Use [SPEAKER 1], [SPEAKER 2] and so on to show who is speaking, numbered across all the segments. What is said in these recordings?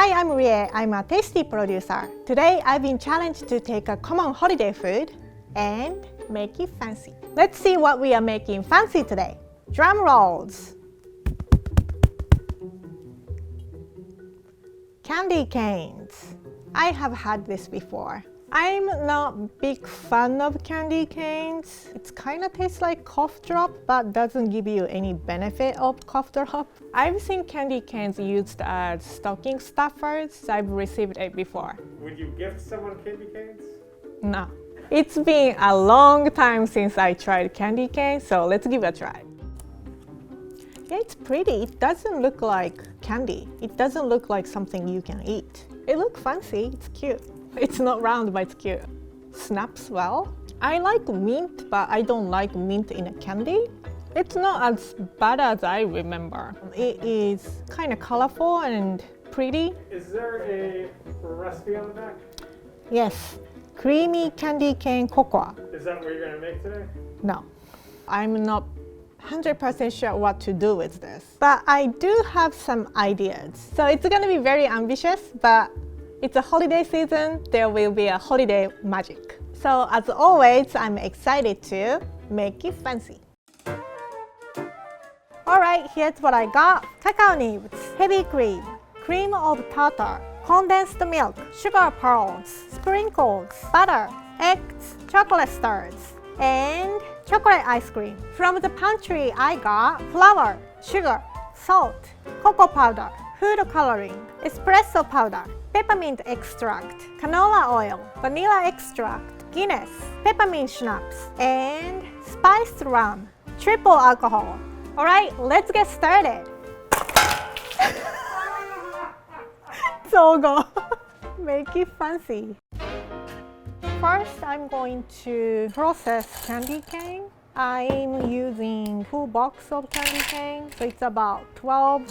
[SPEAKER 1] Hi, I'm Rie. I'm a tasty producer. Today, I've been challenged to take a common holiday food and make it fancy. Let's see what we are making fancy today. Drum rolls. Candy canes. I have had this before. I'm not a big fan of candy canes. It kind of tastes like cough drop, but doesn't give you any benefit of cough drop. I've seen candy canes used as stocking stuffers. I've received it before.
[SPEAKER 2] Would you gift someone candy canes?
[SPEAKER 1] No. It's been a long time since I tried candy cane, so let's give it a try. Yeah, it's pretty. It doesn't look like candy. It doesn't look like something you can eat. It looks fancy. It's cute. It's not round, but it's cute. Snaps well. I like mint, but I don't like mint in a candy. It's not as bad as I remember. It is kind of colorful and pretty.
[SPEAKER 2] Is there a recipe on the back?
[SPEAKER 1] Yes, creamy candy cane cocoa.
[SPEAKER 2] Is that what you're going to make today?
[SPEAKER 1] No, I'm not 100% sure what to do with this, but I do have some ideas. So it's going to be very ambitious, but it's a holiday season. There will be a holiday magic. So as always, I'm excited to make it fancy. Alright, here's what I got. Cacao nibs, heavy cream, cream of tartar, condensed milk, sugar pearls, sprinkles, butter, eggs, chocolate stars, and chocolate ice cream. From the pantry, I got flour, sugar, salt, cocoa powder, food coloring, espresso powder, peppermint extract, canola oil, vanilla extract, Guinness, peppermint schnapps, and spiced rum, triple alcohol. Alright, let's get started. So go. Make it fancy. First, I'm going to process candy cane. I'm using full box of candy cane, so it's about 12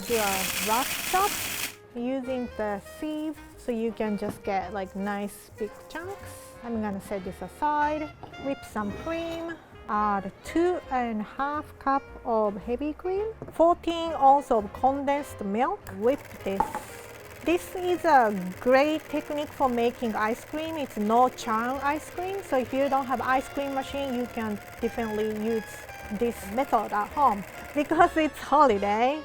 [SPEAKER 1] rough chops. Using the sieve, so you can just get like nice big chunks. I'm gonna set this aside. Whip some cream. Add 2.5 cups of heavy cream. 14 ounces of condensed milk. Whip this. This is a great technique for making ice cream. It's no churn ice cream. So if you don't have ice cream machine, you can definitely use this method at home. Because it's holiday,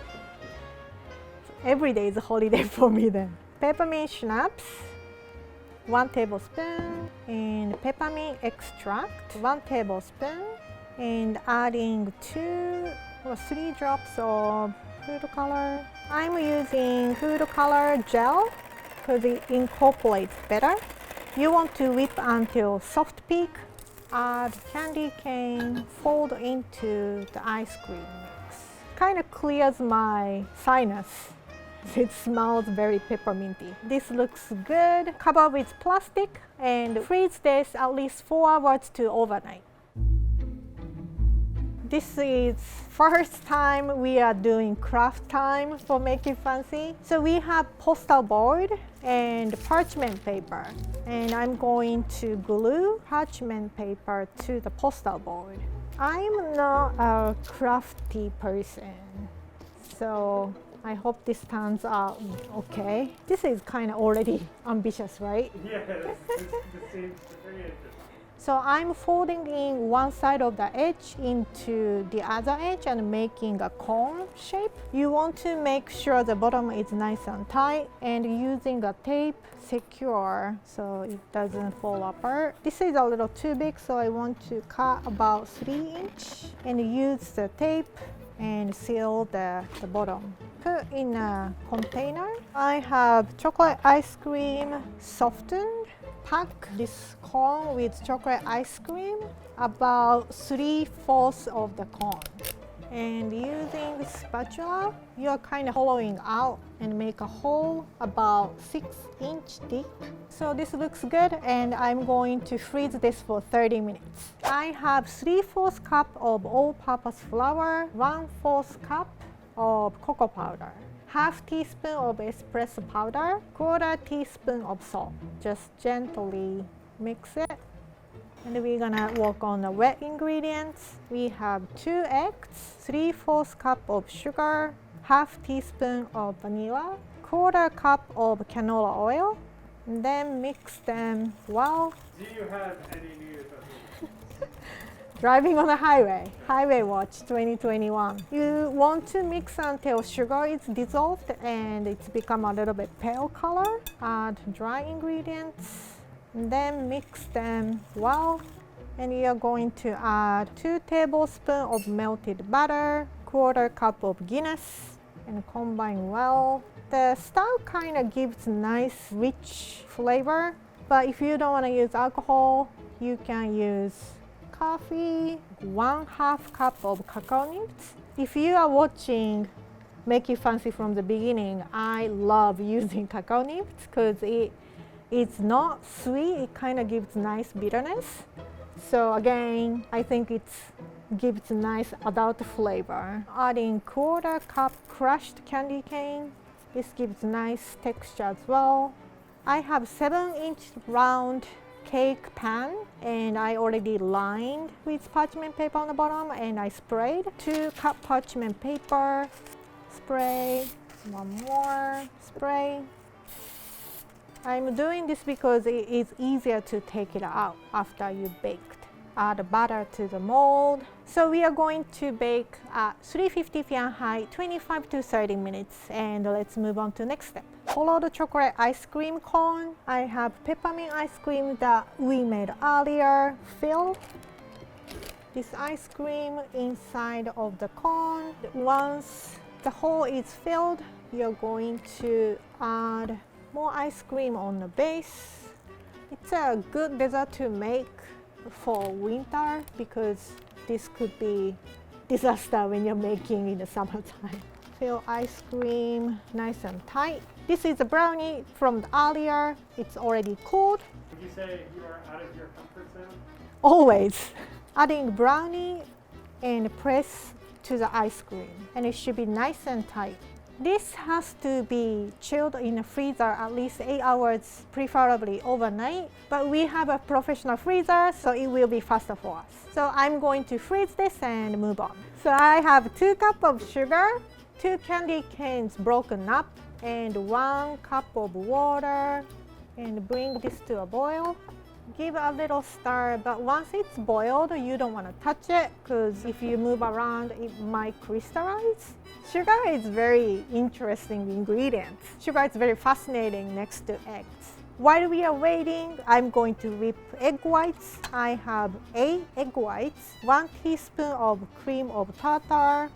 [SPEAKER 1] every day is a holiday for me then. Peppermint schnapps, 1 tablespoon, and peppermint extract, 1 tablespoon, and adding 2 or 3 drops of food color. I'm using food color gel because it incorporates better. You want to whip until soft peak. Add candy cane, fold into the ice cream mix. Kind of clears my sinus. It smells very pepperminty. This looks good. Cover with plastic and freeze this at least 4 hours to overnight. This is first time we are doing craft time for Make It Fancy. So we have postal board and parchment paper. And I'm going to glue parchment paper to the postal board. I'm not a crafty person, so I hope this turns out okay. This is kind of already ambitious, right?
[SPEAKER 2] Yeah, this seems very interesting.
[SPEAKER 1] So I'm folding in one side of the edge into the other edge and making a cone shape. You want to make sure the bottom is nice and tight and using a tape secure so it doesn't fall apart. This is a little too big, so I want to cut about 3 inches and use the tape and seal the bottom. Put in a container. I have chocolate ice cream softened. Pack this cone with chocolate ice cream, about 3/4 of the cone. And using the spatula, you're kind of hollowing out and make a hole about 6 inches deep. So this looks good, and I'm going to freeze this for 30 minutes. I have 3/4 cup of all-purpose flour, 1/4 cup of cocoa powder, 1/2 teaspoon of espresso powder, 1/4 teaspoon of salt. Just gently mix it. And we're gonna work on the wet ingredients. We have 2 eggs, 3/4 cup of sugar, 1/2 teaspoon of vanilla, 1/4 cup of canola oil, and then mix them well.
[SPEAKER 2] Do you have any news of me?
[SPEAKER 1] Driving on the highway, Highway Watch 2021. You want to mix until sugar is dissolved and it's become a little bit pale color. Add dry ingredients, and then mix them well. And you're going to add 2 tablespoons of melted butter, 1/4 cup of Guinness, and combine well. The stout kind of gives nice rich flavor, but if you don't want to use alcohol, you can use coffee, 1/2 cup of cacao nibs. If you are watching Make It Fancy from the beginning, I love using cacao nibs because it's not sweet, it kind of gives nice bitterness. So again, I think it gives nice adult flavor. Adding 1/4 cup crushed candy cane. This gives nice texture as well. I have 7-inch round cake pan and I already lined with parchment paper on the bottom and I sprayed 2 cup parchment paper, spray, 1 more, spray. I'm doing this because it is easier to take it out after you baked. Add butter to the mold. So we are going to bake at 350 Fahrenheit, 25 to 30 minutes, and let's move on to next step. Follow the chocolate ice cream cone. I have peppermint ice cream that we made earlier. Fill this ice cream inside of the cone. Once the hole is filled, you're going to add more ice cream on the base. It's a good dessert to make for winter because this could be disaster when you're making in the summertime. Fill ice cream nice and tight. This is a brownie from the earlier. It's already cooled.
[SPEAKER 2] Would you say you are out of your comfort zone?
[SPEAKER 1] Always. Adding brownie and press to the ice cream, and it should be nice and tight. This has to be chilled in the freezer at least 8 hours, preferably overnight. But we have a professional freezer, so it will be faster for us. So I'm going to freeze this and move on. So I have 2 cups of sugar, 2 candy canes broken up, and 1 cup of water. And bring this to a boil. Give a little stir, but once it's boiled, you don't want to touch it because if you move around, it might crystallize. Sugar is very interesting ingredient. Sugar is very fascinating next to eggs. While we are waiting, I'm going to whip egg whites. I have 8 egg whites, 1 teaspoon of cream of tartar.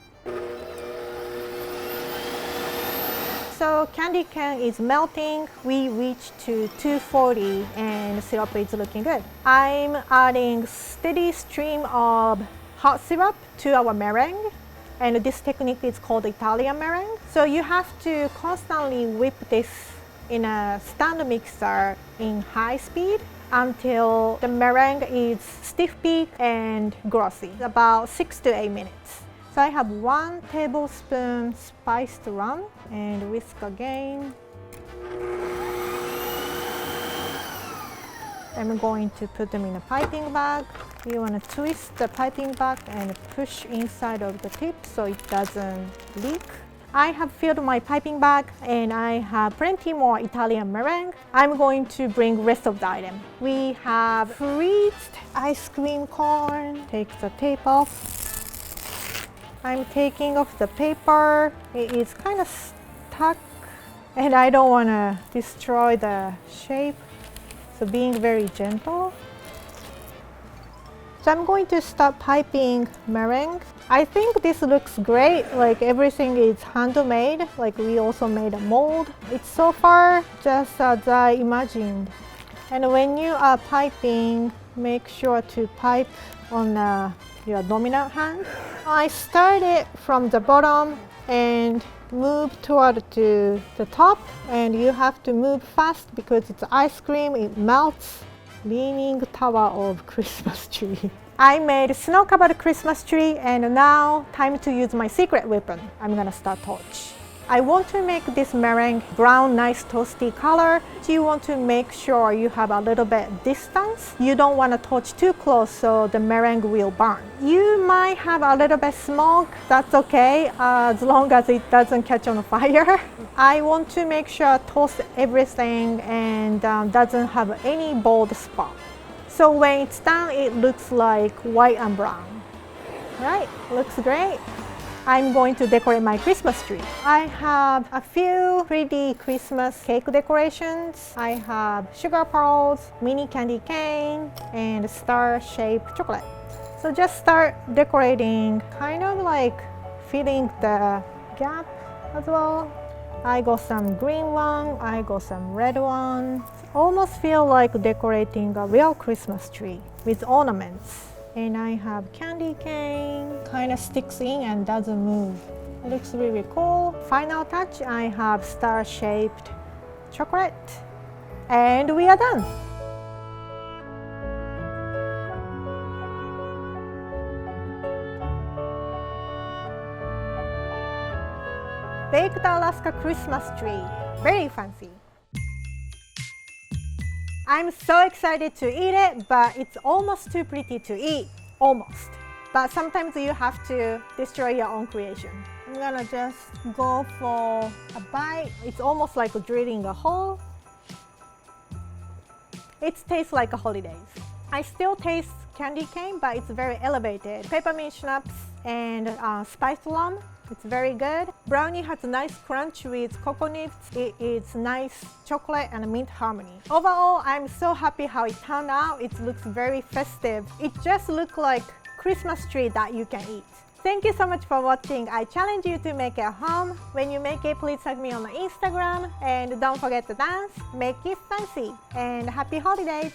[SPEAKER 1] So candy cane is melting. We reached to 240 and syrup is looking good. I'm adding steady stream of hot syrup to our meringue. And this technique is called Italian meringue. So you have to constantly whip this in a stand mixer in high speed until the meringue is stiff peak and glossy, about 6 to 8 minutes. So I have 1 tablespoon spiced rum and whisk again. I'm going to put them in a piping bag. You want to twist the piping bag and push inside of the tip so it doesn't leak. I have filled my piping bag and I have plenty more Italian meringue. I'm going to bring rest of the item. We have freezed ice cream cone. Take the tape off. I'm taking off the paper. It is kind of stuck and I don't want to destroy the shape. So being very gentle. So I'm going to start piping meringue. I think this looks great, like everything is handmade, like we also made a mold. It's so far just as I imagined. And when you are piping, make sure to pipe on your dominant hand. I started from the bottom and move toward to the top, and you have to move fast because it's ice cream, it melts. Leaning tower of Christmas tree. I made snow-covered Christmas tree, and now time to use my secret weapon. I'm gonna start torch. I want to make this meringue brown, nice toasty color. You want to make sure you have a little bit distance. You don't want to touch too close so the meringue will burn. You might have a little bit smoke, that's okay, as long as it doesn't catch on fire. I want to make sure toast everything and doesn't have any bold spot. So when it's done, it looks like white and brown. Right, looks great. I'm going to decorate my Christmas tree. I have a few pretty Christmas cake decorations. I have sugar pearls, mini candy cane, and star-shaped chocolate. So just start decorating, kind of like filling the gap as well. I got some green one, I got some red one. Almost feel like decorating a real Christmas tree with ornaments. And I have candy cane, kind of sticks in and doesn't move. It looks really cool. Final touch, I have star-shaped chocolate. And we are done. Baked Alaska Christmas tree, very fancy. I'm so excited to eat it, but it's almost too pretty to eat, almost. But sometimes you have to destroy your own creation. I'm gonna just go for a bite. It's almost like drilling a hole. It tastes like a holidays. I still taste candy cane, but it's very elevated. Peppermint schnapps and spiced rum. It's very good. Brownie has a nice crunch with cocoa nibs. It is nice chocolate and mint harmony. Overall, I'm so happy how it turned out. It looks very festive. It just looks like Christmas tree that you can eat. Thank you so much for watching. I challenge you to make it at home. When you make it, please tag me on my Instagram. And don't forget to dance, make it fancy, and happy holidays!